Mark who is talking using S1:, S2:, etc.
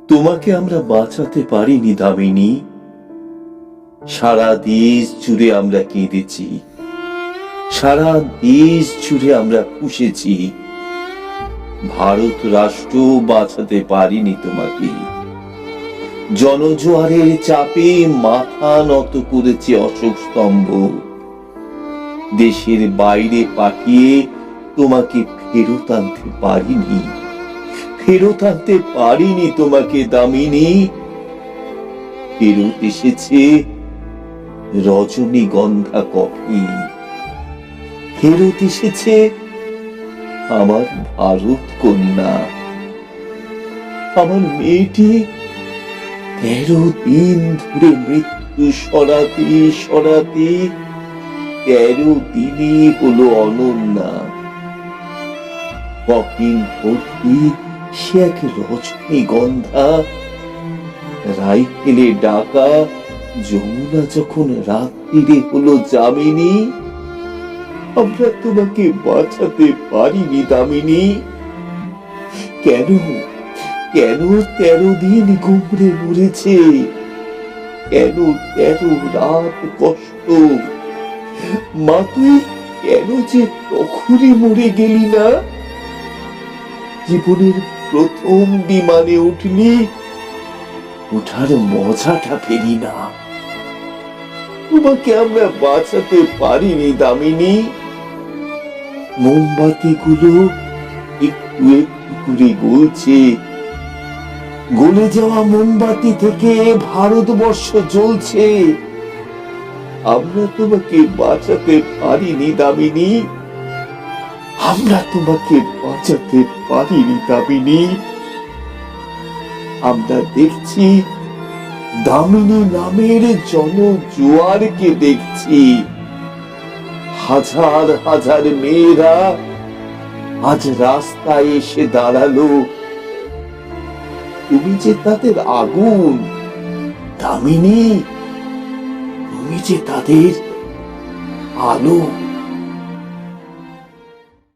S1: তোমাকে আমরা বাঁচাতে পারিনি দামিনী। সারা দেশ জুড়ে আমরা কেঁদেছি, সারা দেশ জুড়ে আমরা পুষেছি। ভারত রাষ্ট্র বাঁচাতে পারিনি তোমাকে। জনজোয়ারের চাপে মাথা নত করেছে অশোক স্তম্ভ। দেশের বাইরে পাঠিয়ে তোমাকে ফেরত আনতে পারিনি, ফেরত আনতে পারিনি তোমাকে দামিনী। ফেরত এসেছে রজনীগন্ধা কফি, ফেরত এসেছে আমার ভারত কন্যা, আমার মেয়েটি 13 দিন ধরে মৃত্যু সরাতে সরাতে 13 দিনই হলো অনন্যা। কফিন ভর্তি সে এক রজনীগন্ধা, রাইফেলে ডাকা যমুনা যখন রাত্রিরে হলো যামিনী। আমরা তোমাকে বাঁচাতে পারিনি দামিনী। কেন কেন 13 দিন গুমরে মরেছে? কেন 13 রাত কষ্ট? মা তুই কেন যে তখনই মরে গেলি না? জীবনের প্রথম বিমানে উঠলি, ওঠার মজাটা পেলি না। তোমাকে আমরা বাঁচাতে পারিনি দামিনী। মোমবাতি গুলো একটু একটু করে গলছে, গলে যাওয়া মোমবাতি থেকে ভারতবর্ষ জ্বলছে। আমরা তোমাকে বাঁচাতে পারিনি দামিনী, আমরা তোমাকে বাঁচাতে পারিনি দামিনী। আমরা দেখছি দামিনী নামের জনজোয়ারকে দেখছি। হাজার হাজার মেয়েরা আজ রাস্তায় এসে দাঁড়ালো। তুমি যে তাদের আগুন দামিনী, তুমি যে তাদের আলো।